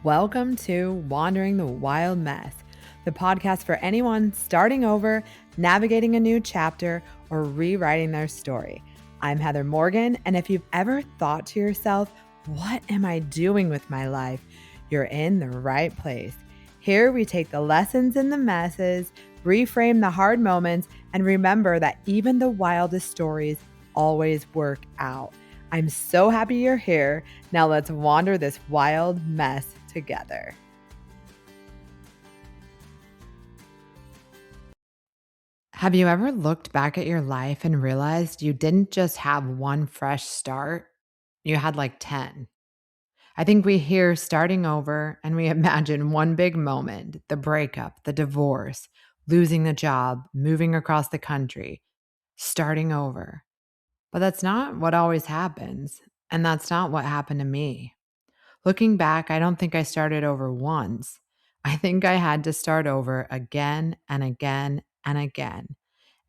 Welcome to Wandering the Wild Mess, the podcast for anyone starting over, navigating a new chapter, or rewriting their story. I'm Heather Morgan, and if you've ever thought to yourself, what am I doing with my life? You're in the right place. Here we take the lessons in the messes, reframe the hard moments, and remember that even the wildest stories always work out. I'm so happy you're here. Now let's wander this wild mess together. Have you ever looked back at your life and realized you didn't just have one fresh start? You had like 10. I think we hear starting over and we imagine one big moment, the breakup, the divorce, losing the job, moving across the country, starting over. But that's not what always happens. And that's not what happened to me. Looking back, I don't think I started over once. I think I had to start over again and again and again.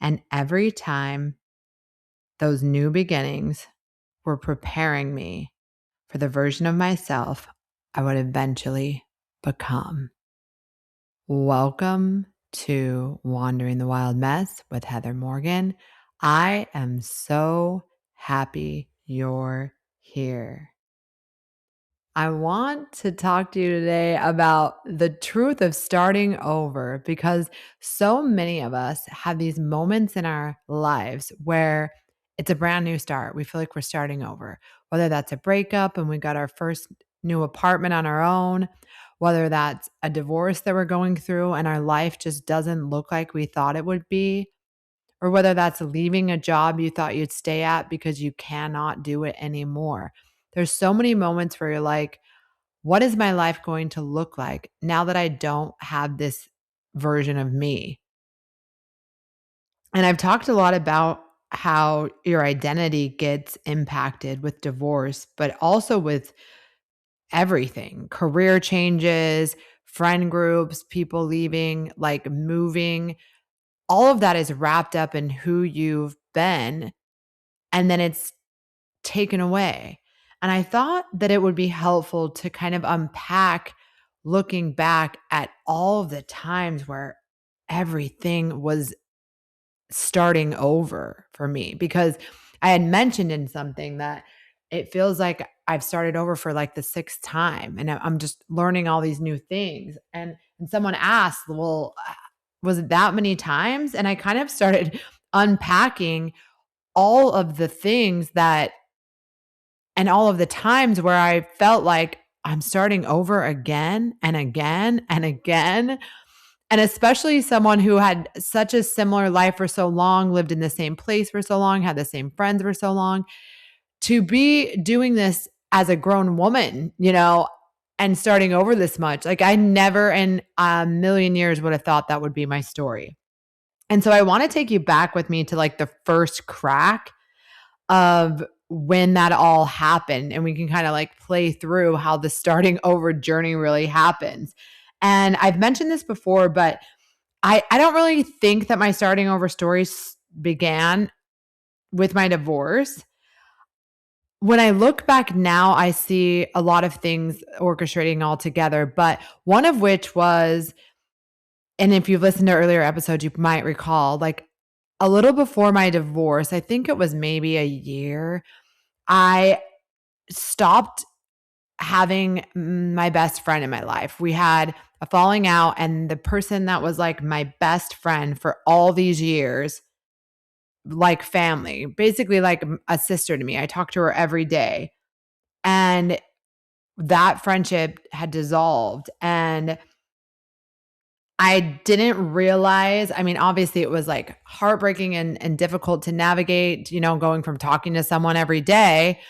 And every time, those new beginnings were preparing me for the version of myself I would eventually become. Welcome to Wandering the Wild Mess with Heather Morgan. I am so happy you're here. I want to talk to you today about the truth of starting over because so many of us have these moments in our lives where it's a brand new start. We feel like we're starting over, whether that's a breakup and we got our first new apartment on our own, whether that's a divorce that we're going through and our life just doesn't look like we thought it would be, or whether that's leaving a job you thought you'd stay at because you cannot do it anymore. There's so many moments where you're like, what is my life going to look like now that I don't have this version of me? And I've talked a lot about how your identity gets impacted with divorce, but also with everything, career changes, friend groups, people leaving, like moving. All of that is wrapped up in who you've been. And then it's taken away. And I thought that it would be helpful to kind of unpack looking back at all of the times where everything was starting over for me because I had mentioned in something that it feels like I've started over for like the sixth time and I'm just learning all these new things. And someone asked, well, was it that many times? And I kind of started unpacking all of the things that and all of the times where I felt like I'm starting over again and again and again. And especially someone who had such a similar life for so long, lived in the same place for so long, had the same friends for so long, to be doing this as a grown woman, and starting over this much. Like I never in a million years would have thought that would be my story. And so I want to take you back with me to like the first crack of when that all happened and we can kind of like play through how the starting over journey really happens. And I've mentioned this before, but I don't really think that my starting over stories began with my divorce. When I look back now, I see a lot of things orchestrating all together, but one of which was, and if you've listened to earlier episodes, you might recall, like a little before my divorce, I think it was maybe a year, I stopped having my best friend in my life. We had a falling out, and the person that was like my best friend for all these years, like family, basically like a sister to me. I talked to her every day. And that friendship had dissolved. And I didn't realize, I mean, obviously it was like heartbreaking and difficult to navigate, going from talking to someone every day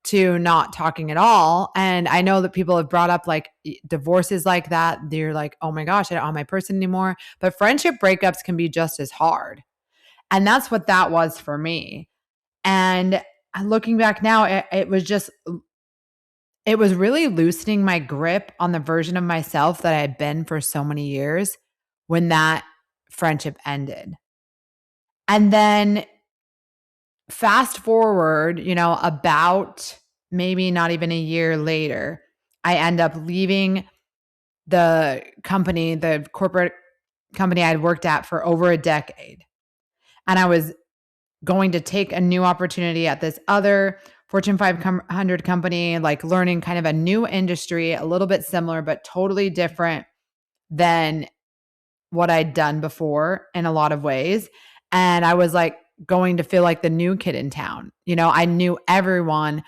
to not talking at all. And I know that people have brought up like divorces like that. They're like, oh my gosh, I don't have my person anymore. But friendship breakups can be just as hard. And that's what that was for me. And looking back now, it was really loosening my grip on the version of myself that I had been for so many years when that friendship ended. And then fast forward, about maybe not even a year later, I end up leaving the company, the corporate company I had worked at for over a decade. And I was going to take a new opportunity at this other Fortune 500 company, like learning kind of a new industry, a little bit similar, but totally different than what I'd done before in a lot of ways. And I was like going to feel like the new kid in town. I knew everyone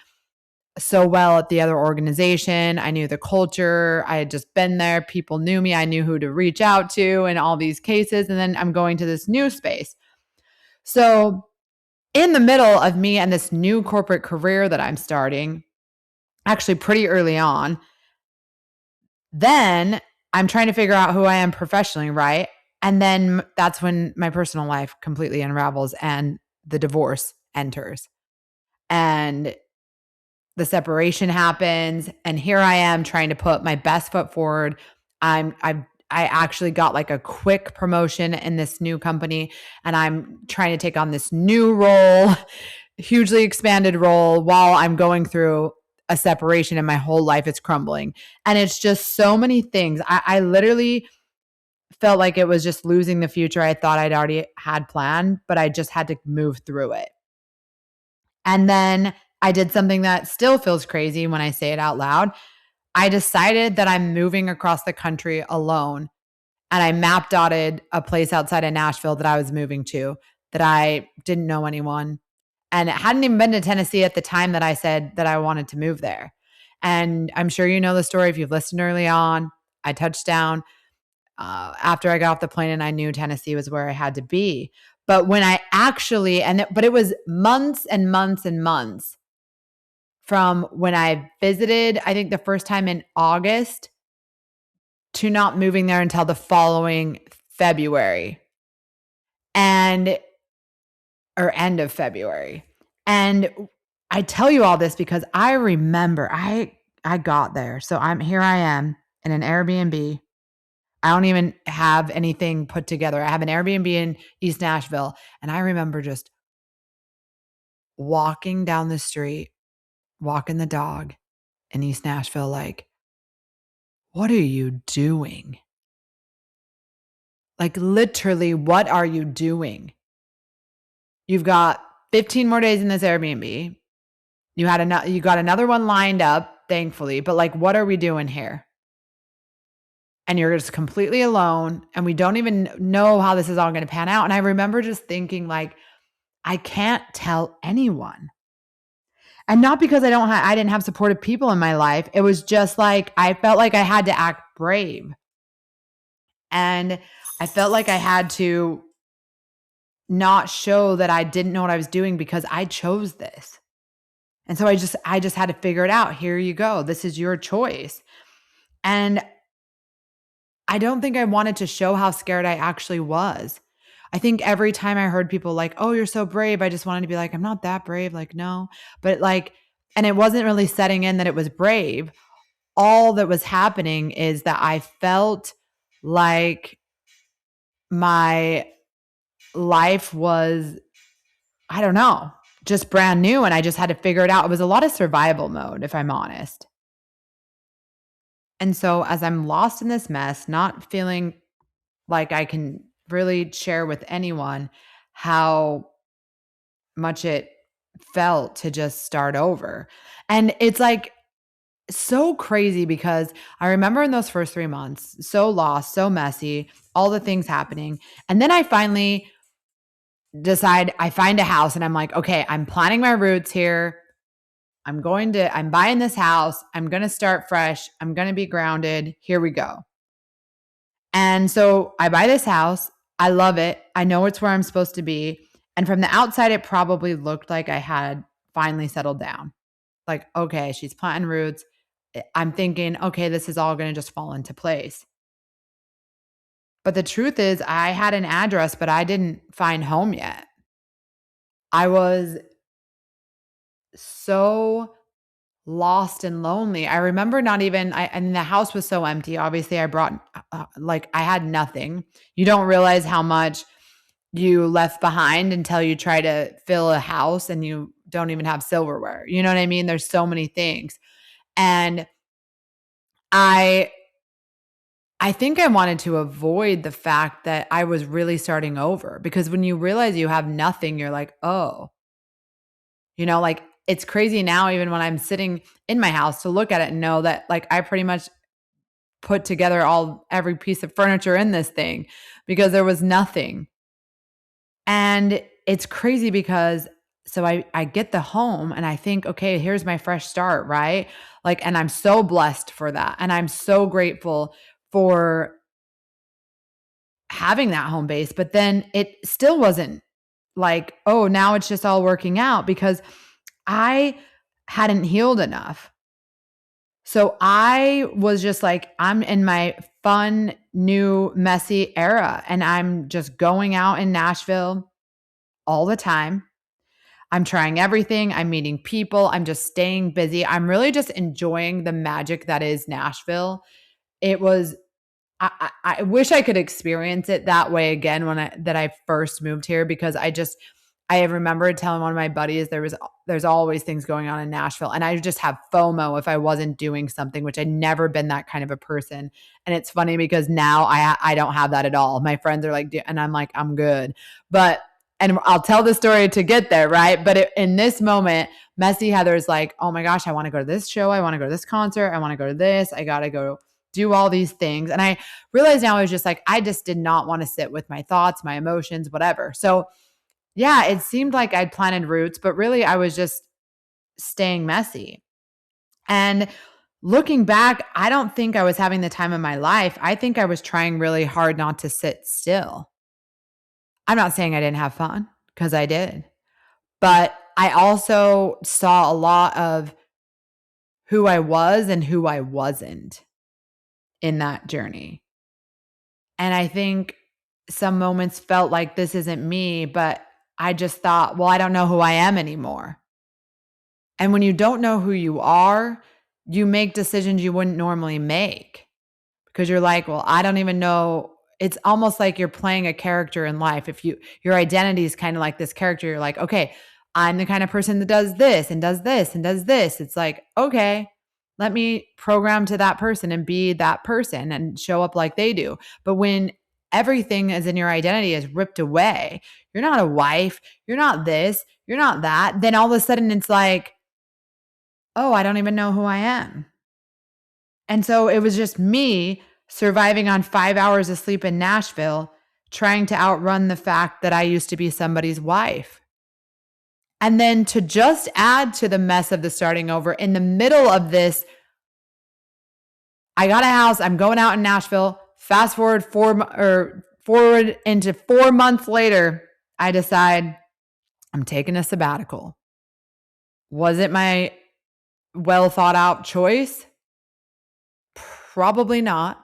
so well at the other organization. I knew the culture. I had just been there. People knew me. I knew who to reach out to in all these cases. And then I'm going to this new space. So, in the middle of me and this new corporate career that I'm starting, actually pretty early on, then I'm trying to figure out who I am professionally, right? And then that's when my personal life completely unravels and the divorce enters. And the separation happens, and here I am trying to put my best foot forward. I actually got like a quick promotion in this new company, and I'm trying to take on this new role, hugely expanded role, while I'm going through a separation and my whole life is crumbling. And it's just so many things. I literally felt like it was just losing the future I thought I'd already had planned, but I just had to move through it. And then I did something that still feels crazy when I say it out loud. I decided that I'm moving across the country alone. And I map dotted a place outside of Nashville that I was moving to, that I didn't know anyone. And it hadn't even been to Tennessee at the time that I said that I wanted to move there. And I'm sure you know the story if you've listened early on. I touched down after I got off the plane, and I knew Tennessee was where I had to be. But when I actually, but it was months and months and months from when I visited, I think the first time in August, to not moving there until the following February and or end of February. And I tell you all this because I remember I got there. So I am in an Airbnb. I don't even have anything put together. I have an Airbnb in East Nashville, and I remember just walking down the street, walking the dog in East Nashville like, what are you doing? Like literally, what are you doing? You've got 15 more days in this Airbnb. You got another one lined up, thankfully, but like, what are we doing here? And you're just completely alone, and we don't even know how this is all going to pan out. And I remember just thinking like, I can't tell anyone. And not because I didn't have supportive people in my life. It was just like I felt like I had to act brave. And I felt like I had to not show that I didn't know what I was doing because I chose this. And so I just had to figure it out. Here you go. This is your choice. And I don't think I wanted to show how scared I actually was. I think every time I heard people like, "Oh, you're so brave," I just wanted to be like, "I'm not that brave." Like, no. But like, and it wasn't really setting in that it was brave. All that was happening is that I felt like my life was, I don't know, just brand new, and I just had to figure it out. It was a lot of survival mode, if I'm honest. And so as I'm lost in this mess, not feeling like I can really share with anyone how much it felt to just start over. And it's like so crazy because I remember in those first 3 months, so lost, so messy, all the things happening. And then I finally I find a house, and I'm like, okay, I'm planting my roots here. I'm buying this house. I'm going to start fresh. I'm going to be grounded. Here we go. And so I buy this house. I love it. I know it's where I'm supposed to be. And from the outside, it probably looked like I had finally settled down. Like, okay, she's planting roots. I'm thinking, okay, this is all going to just fall into place. But the truth is, I had an address, but I didn't find home yet. I was so lost and lonely. I remember and the house was so empty. Obviously, I brought, like, I had nothing. You don't realize how much you left behind until you try to fill a house and you don't even have silverware. You know what I mean? There's so many things. And I I think I wanted to avoid the fact that I was really starting over, because when you realize you have nothing, you're like, "Oh." Like, it's crazy now even when I'm sitting in my house to look at it and know that, like, I pretty much put together every piece of furniture in this thing because there was nothing. And it's crazy because so I get the home and I think, "Okay, here's my fresh start," right? Like, and I'm so blessed for that, and I'm so grateful for having that home base, but then it still wasn't like, "Oh, now it's just all working out," because I hadn't healed enough. So I was just like, I'm in my fun, new, messy era, and I'm just going out in Nashville all the time. I'm trying everything. I'm meeting people. I'm just staying busy. I'm really just enjoying the magic that is Nashville. It was I wish I could experience it that way again that I first moved here, because I remember telling one of my buddies there's always things going on in Nashville, and I just have FOMO if I wasn't doing something, which I'd never been that kind of a person. And it's funny because now I don't have that at all. My friends are like, and I'm like, I'm good. But and I'll tell the story to get there, right? But in this moment, Messy Heather's like, oh my gosh, I want to go to this show. I want to go to this concert. I want to go to this. I got to go do all these things. And I realized now I was just like, I just did not want to sit with my thoughts, my emotions, whatever. So yeah, it seemed like I'd planted roots, but really I was just staying messy. And looking back, I don't think I was having the time of my life. I think I was trying really hard not to sit still. I'm not saying I didn't have fun, because I did, but I also saw a lot of who I was and who I wasn't in that journey. And I think some moments felt like this isn't me, but I just thought, well, I don't know who I am anymore. And when you don't know who you are, you make decisions you wouldn't normally make, because you're like, well, I don't even know. It's almost like you're playing a character in life. If your identity is kind of like this character, you're like, okay, I'm the kind of person that does this and does this and does this. It's like, okay, let me program to that person and be that person and show up like they do. But when everything is in your identity is ripped away, you're not a wife, you're not this, you're not that, then all of a sudden it's like, oh, I don't even know who I am. And so it was just me surviving on 5 hours of sleep in Nashville, trying to outrun the fact that I used to be somebody's wife. And then to just add to the mess of the starting over, in the middle of this, I got a house. I'm going out in Nashville. Fast forward forward into 4 months later, I decide I'm taking a sabbatical. Was it my well thought out choice? Probably not.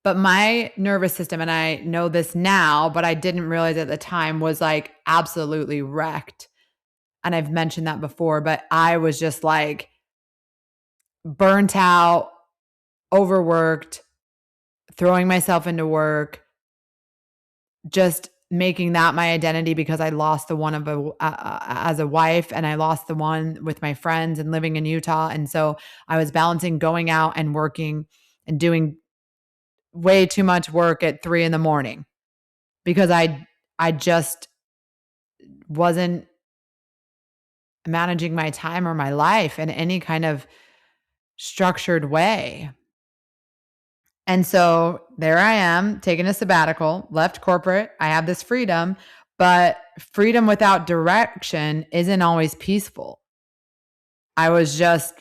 But my nervous system, and I know this now, but I didn't realize at the time, was like absolutely wrecked. And I've mentioned that before, but I was just like burnt out, overworked, throwing myself into work, just making that my identity, because I lost the one as a wife, and I lost the one with my friends and living in Utah. And so I was balancing going out and working and doing way too much work at 3 in the morning, because I just wasn't managing my time or my life in any kind of structured way. And so there I am taking a sabbatical, left corporate. I have this freedom, but freedom without direction isn't always peaceful. I was just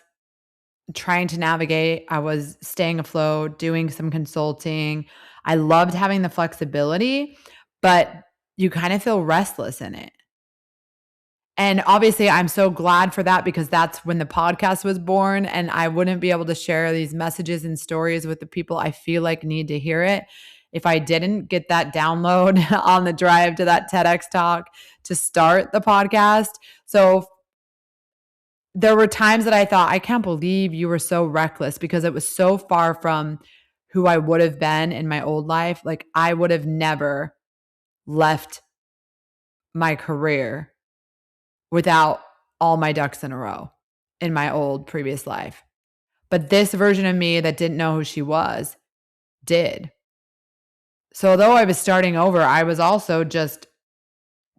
trying to navigate. I was staying afloat, doing some consulting. I loved having the flexibility, but you kind of feel restless in it. And obviously, I'm so glad for that, because that's when the podcast was born, and I wouldn't be able to share these messages and stories with the people I feel like need to hear it if I didn't get that download on the drive to that TEDx talk to start the podcast. So there were times that I thought, I can't believe you were so reckless, because it was so far from who I would have been in my old life. Like, I would have never left my career without all my ducks in a row in my old previous life. But this version of me that didn't know who she was did. So although I was starting over, I was also just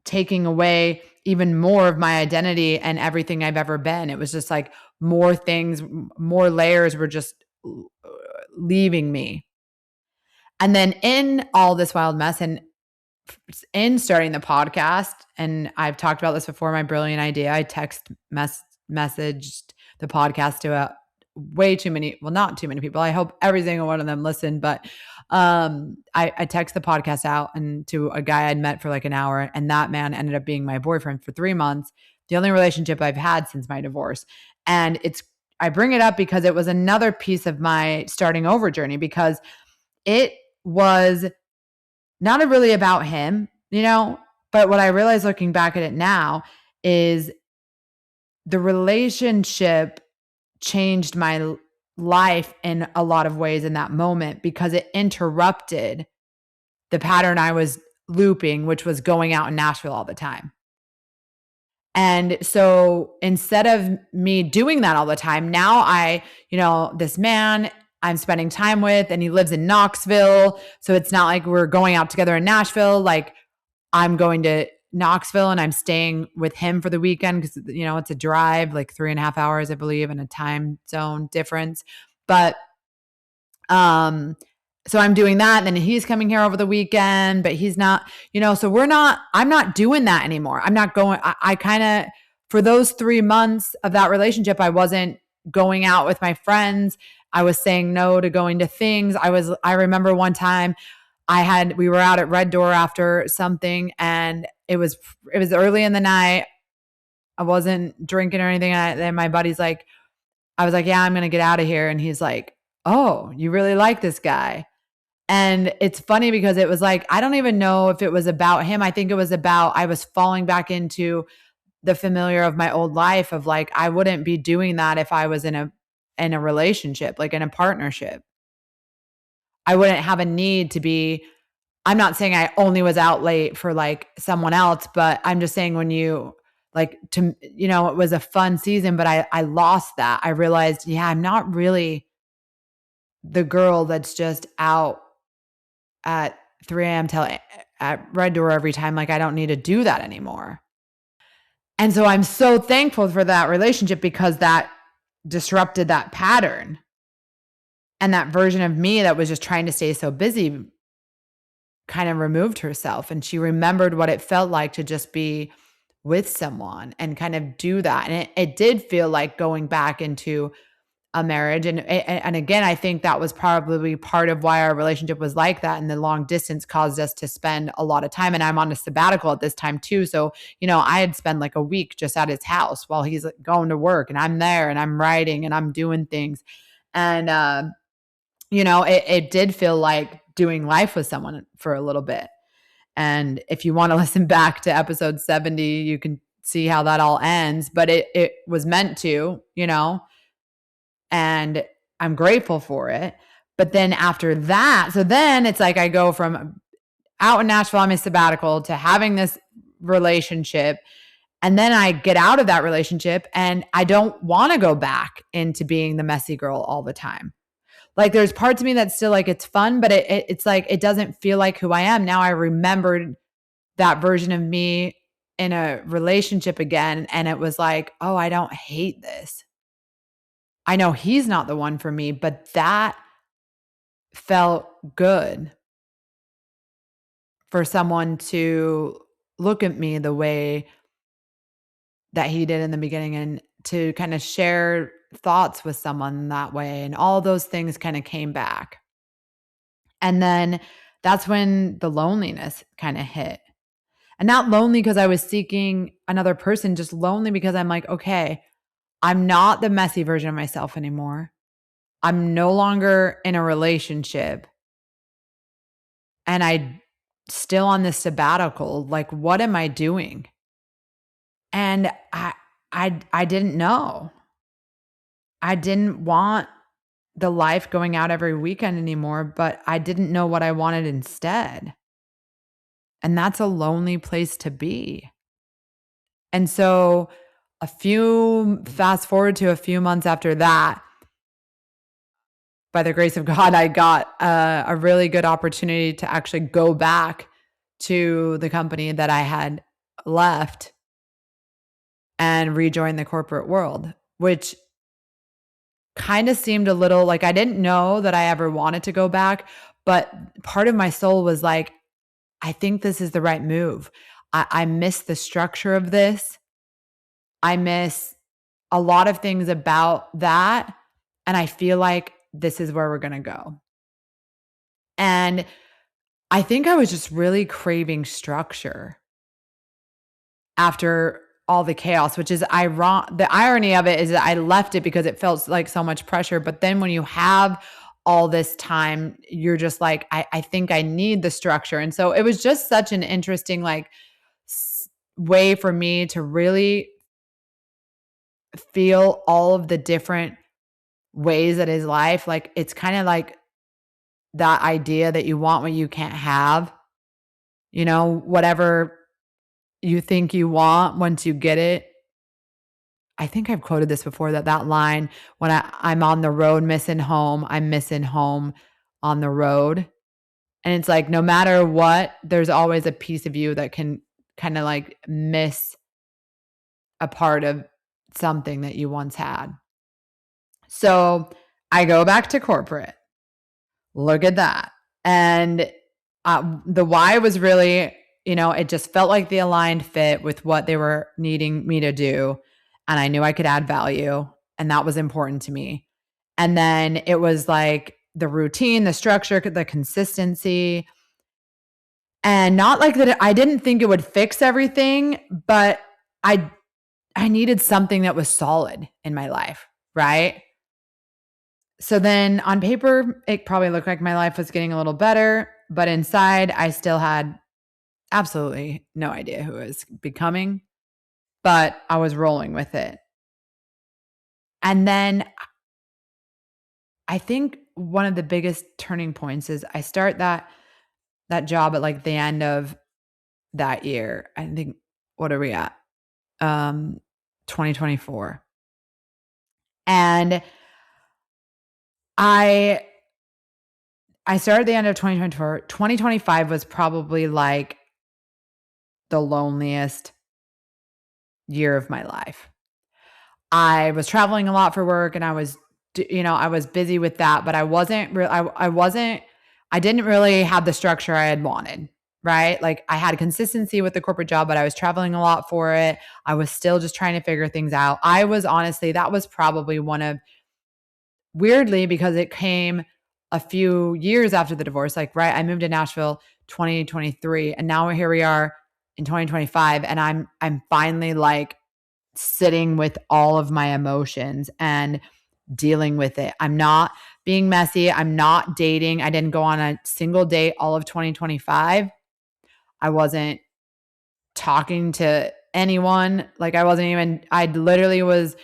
taking away even more of my identity and everything I've ever been. It was just like more things, more layers were just leaving me. And then in all this wild mess and in starting the podcast, and I've talked about this before, my brilliant idea, I messaged the podcast to way too many, well, not too many people. I hope every single one of them listened, but I text the podcast out and to a guy I'd met for like an hour, and that man ended up being my boyfriend for 3 months, the only relationship I've had since my divorce. And I bring it up because it was another piece of my starting over journey, because it was not really about him, but what I realized looking back at it now is the relationship changed my life in a lot of ways in that moment, because it interrupted the pattern I was looping, which was going out in Nashville all the time. And so instead of me doing that all the time, now this man I'm spending time with, and he lives in Knoxville. So it's not like we're going out together in Nashville. Like, I'm going to Knoxville and I'm staying with him for the weekend because, it's a drive, like 3.5 hours, I believe, and a time zone difference. But, so I'm doing that. And then he's coming here over the weekend, but he's not, so I'm not doing that anymore. I'm not going, I kind of, for those 3 months of that relationship, I wasn't going out with my friends. I was saying no to going to things. I remember one time we were out at Red Door after something, and it was early in the night. I wasn't drinking or anything. And my buddy's like, I was like, yeah, I'm going to get out of here. And he's like, oh, you really like this guy. And it's funny because it was like, I don't even know if it was about him. I think it was about, I was falling back into the familiar of my old life of like, I wouldn't be doing that if I was in a relationship, like in a partnership. I wouldn't have a need to be, I'm not saying I only was out late for like someone else, but I'm just saying when you it was a fun season, but I lost that. I realized, yeah, I'm not really the girl that's just out at 3 a.m. at Red Door every time. Like, I don't need to do that anymore. And so I'm so thankful for that relationship, because that disrupted that pattern. And that version of me that was just trying to stay so busy kind of removed herself, and she remembered what it felt like to just be with someone and kind of do that. And it did feel like going back into a marriage. And again, I think that was probably part of why our relationship was like that. And the long distance caused us to spend a lot of time. And I'm on a sabbatical at this time too. So, I had spent like a week just at his house while he's going to work, and I'm there and I'm writing and I'm doing things. And, it did feel like doing life with someone for a little bit. And if you want to listen back to episode 70, you can see how that all ends. But it was meant to, and I'm grateful for it. But then after that, so then it's like I go from out in Nashville on my sabbatical to having this relationship. And then I get out of that relationship and I don't want to go back into being the messy girl all the time. Like, there's parts of me that's still like, it's fun, but it's like, it doesn't feel like who I am. Now I remembered that version of me in a relationship again. And it was like, oh, I don't hate this. I know he's not the one for me, but that felt good for someone to look at me the way that he did in the beginning, and to kind of share thoughts with someone that way. And all those things kind of came back. And then that's when the loneliness kind of hit. And not lonely because I was seeking another person, just lonely because I'm like, okay, I'm not the messy version of myself anymore. I'm no longer in a relationship. And I still on this sabbatical. Like, what am I doing? And I didn't know. I didn't want the life going out every weekend anymore, but I didn't know what I wanted instead. And that's a lonely place to be. And so fast forward to a few months after that, by the grace of God, I got a really good opportunity to actually go back to the company that I had left and rejoin the corporate world, which kind of seemed a little like I didn't know that I ever wanted to go back, but part of my soul was like, I think this is the right move. I miss the structure of this. I miss a lot of things about that. And I feel like this is where we're going to go. And I think I was just really craving structure after all the chaos, which is ironic. The irony of it is that I left it because it felt like so much pressure. But then when you have all this time, you're just like, I think I need the structure. And so it was just such an interesting, like, way for me to really feel all of the different ways that his life, like, it's kind of like that idea that you want what you can't have, whatever you think you want once you get it. I think I've quoted this before, that line, when I'm on the road missing home, I'm missing home on the road. And it's like, no matter what, there's always a piece of you that can kind of like miss a part of something that you once had. So I go back to corporate. Look at that. And the why was really, it just felt like the aligned fit with what they were needing me to do. And I knew I could add value. And that was important to me. And then it was like the routine, the structure, the consistency. And not like that, I didn't think it would fix everything, but I needed something that was solid in my life, right? So then on paper, it probably looked like my life was getting a little better, but inside I still had absolutely no idea who I was becoming, but I was rolling with it. And then I think one of the biggest turning points is I start that job at like the end of that year. I think, what are we at? 2024. And I started at the end of 2024. 2025 was probably like the loneliest year of my life. I was traveling a lot for work and I was busy with that, but I didn't really have the structure I had wanted, right? Like I had consistency with the corporate job, but I was traveling a lot for it. I was still just trying to figure things out. That was probably weirdly, because it came a few years after the divorce, like, right, I moved to Nashville 2023 and now here we are in 2025 and I'm finally like sitting with all of my emotions and dealing with it. I'm not being messy. I'm not dating. I didn't go on a single date all of 2025. I wasn't talking to anyone. Like I literally was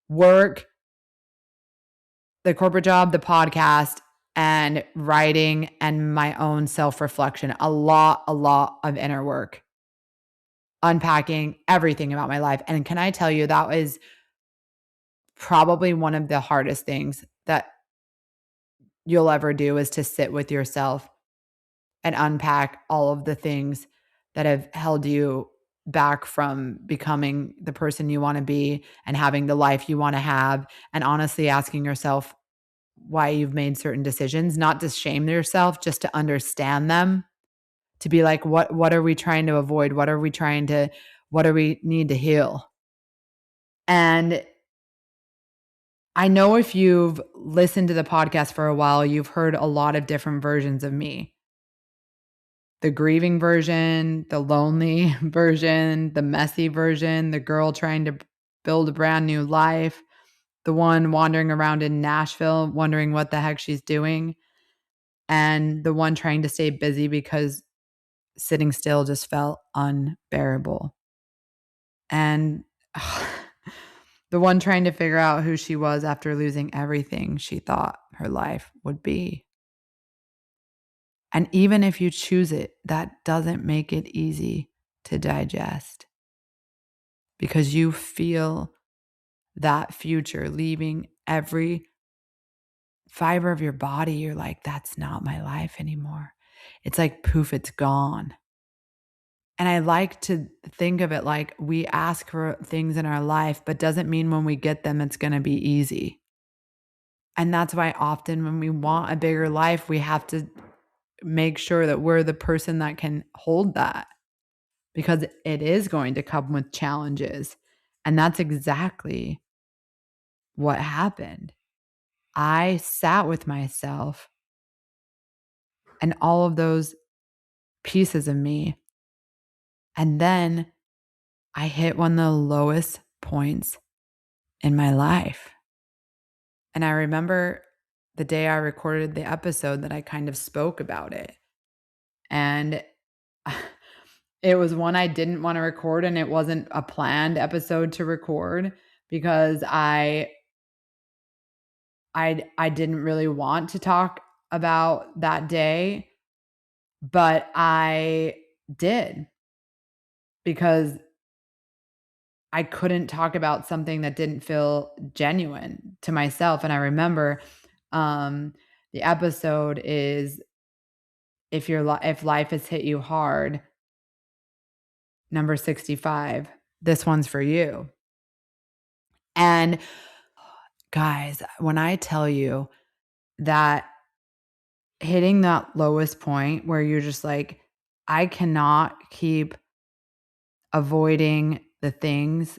work, the corporate job, the podcast, and writing and my own self-reflection. A lot of inner work, unpacking everything about my life. And can I tell you, that was probably one of the hardest things that you'll ever do, is to sit with yourself and unpack all of the things that have held you back from becoming the person you want to be and having the life you want to have, and honestly asking yourself why you've made certain decisions, not to shame yourself, just to understand them, to be like, what are we trying to avoid? What do we need to heal? And I know if you've listened to the podcast for a while, you've heard a lot of different versions of me. The grieving version, the lonely version, the messy version, the girl trying to build a brand new life, the one wandering around in Nashville, wondering what the heck she's doing, and the one trying to stay busy because sitting still just felt unbearable. And the one trying to figure out who she was after losing everything she thought her life would be. And even if you choose it, that doesn't make it easy to digest, because you feel that future leaving everything fiber of your body, you're like, that's not my life anymore. It's like poof, it's gone. And I like to think of it like we ask for things in our life, but doesn't mean when we get them, it's going to be easy. And that's why often when we want a bigger life, we have to make sure that we're the person that can hold that because it is going to come with challenges. And that's exactly what happened. I sat with myself and all of those pieces of me. And then I hit one of the lowest points in my life. And I remember the day I recorded the episode that I kind of spoke about it. And it was one I didn't want to record, and it wasn't a planned episode to record because I didn't really want to talk about that day, but I did because I couldn't talk about something that didn't feel genuine to myself. And I remember um, the episode is if life has hit you hard, number 65. This one's for you. And guys, when I tell you that hitting that lowest point where you're just like, I cannot keep avoiding the things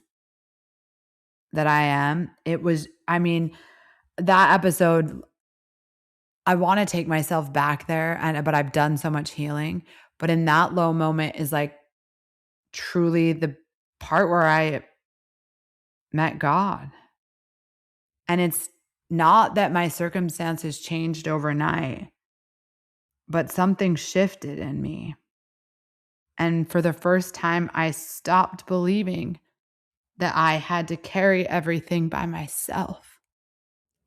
that I am, that episode, I want to take myself back there, but I've done so much healing. But in that low moment is like truly the part where I met God. And it's not that my circumstances changed overnight, but something shifted in me. And for the first time, I stopped believing that I had to carry everything by myself.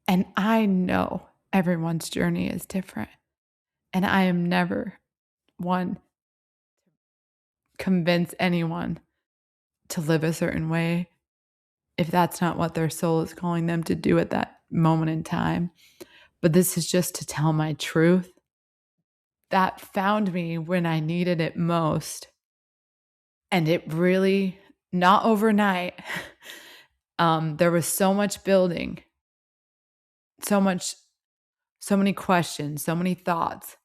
And I know everyone's journey is different. And I am never one to convince anyone to live a certain way if that's not what their soul is calling them to do at that moment in time. But this is just to tell my truth that found me when I needed it most. And it really, not overnight, there was so much building, so many questions, so many thoughts,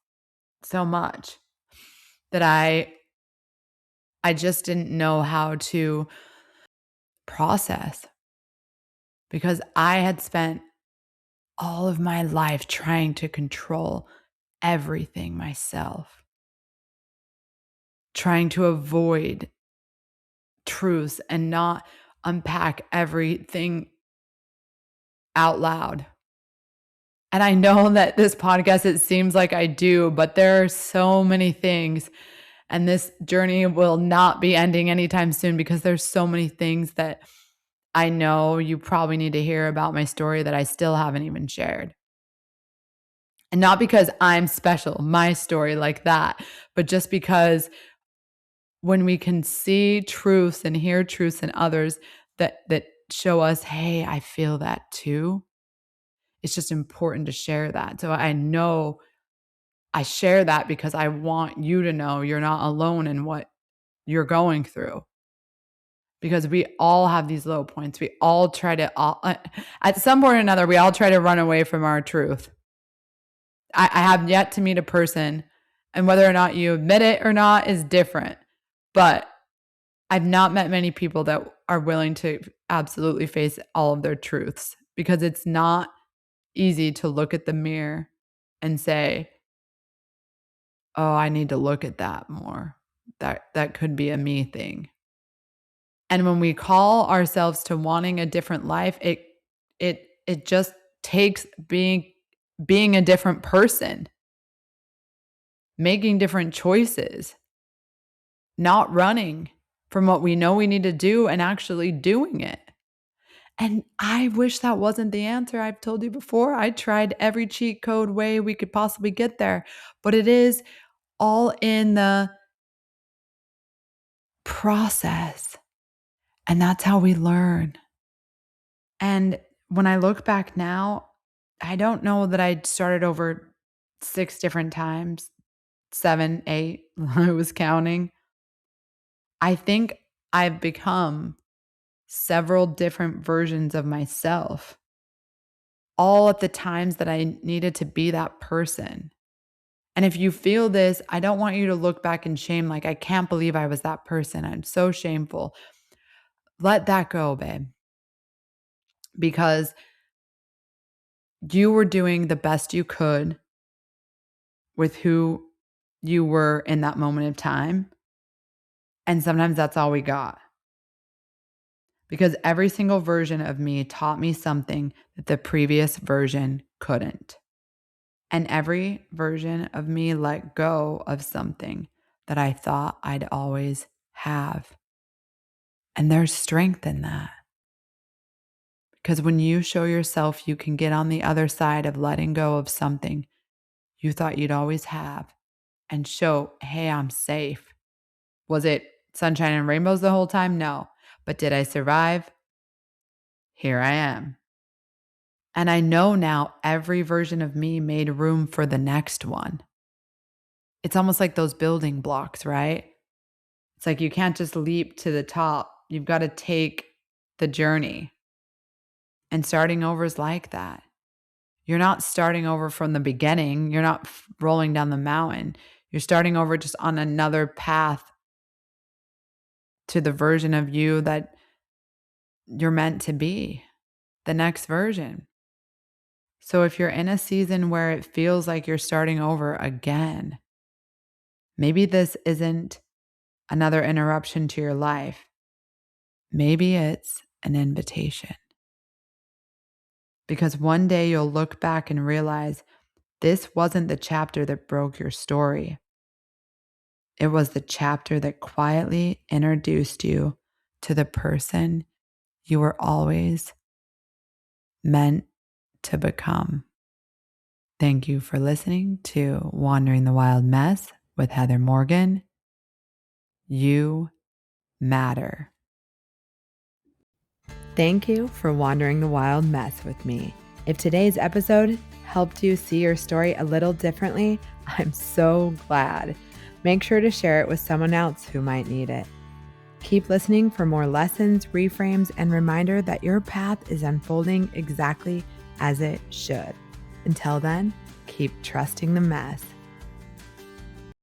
so much that I just didn't know how to process because I had spent all of my life trying to control everything myself, trying to avoid truths and not unpack everything out loud. And I know that this podcast, it seems like I do, but there are so many things. And this journey will not be ending anytime soon because there's so many things that I know you probably need to hear about my story that I still haven't even shared. And not because I'm special, my story like that, but just because when we can see truths and hear truths in others that show us, hey, I feel that too. It's just important to share that. So I know I share that because I want you to know you're not alone in what you're going through. Because we all have these low points. We all try to, at some point or another, we all try to run away from our truth. I have yet to meet a person, and whether or not you admit it or not is different. But I've not met many people that are willing to absolutely face all of their truths because it's not easy to look at the mirror and say, oh, I need to look at that more. That could be a me thing. And when we call ourselves to wanting a different life, it just takes being a different person, making different choices, not running from what we know we need to do and actually doing it. And I wish that wasn't the answer. I've told you before, I tried every cheat code way we could possibly get there, but it is all in the process. And that's how we learn. And when I look back now, I don't know that I started over 6 different times, 7, 8, I was counting. I think I've become several different versions of myself, all at the times that I needed to be that person. And if you feel this, I don't want you to look back in shame like, I can't believe I was that person. I'm so shameful. Let that go, babe, because you were doing the best you could with who you were in that moment of time. And sometimes that's all we got. Because every single version of me taught me something that the previous version couldn't. And every version of me let go of something that I thought I'd always have. And there's strength in that. Because when you show yourself you can get on the other side of letting go of something you thought you'd always have and show, hey, I'm safe. Was it sunshine and rainbows the whole time? No. But did I survive? Here I am. And I know now every version of me made room for the next one. It's almost like those building blocks, right? It's like you can't just leap to the top. You've got to take the journey. And starting over is like that. You're not starting over from the beginning. You're not rolling down the mountain. You're starting over just on another path to the version of you that you're meant to be, the next version. So if you're in a season where it feels like you're starting over again, maybe this isn't another interruption to your life. Maybe it's an invitation. Because one day you'll look back and realize this wasn't the chapter that broke your story. It was the chapter that quietly introduced you to the person you were always meant to become. Thank you for listening to Wandering the Wild Mess with Heather Morgan. You matter. Thank you for wandering the wild mess with me. If today's episode helped you see your story a little differently, I'm so glad. Make sure to share it with someone else who might need it. Keep listening for more lessons, reframes, and reminder that your path is unfolding exactly as it should. Until then, keep trusting the mess.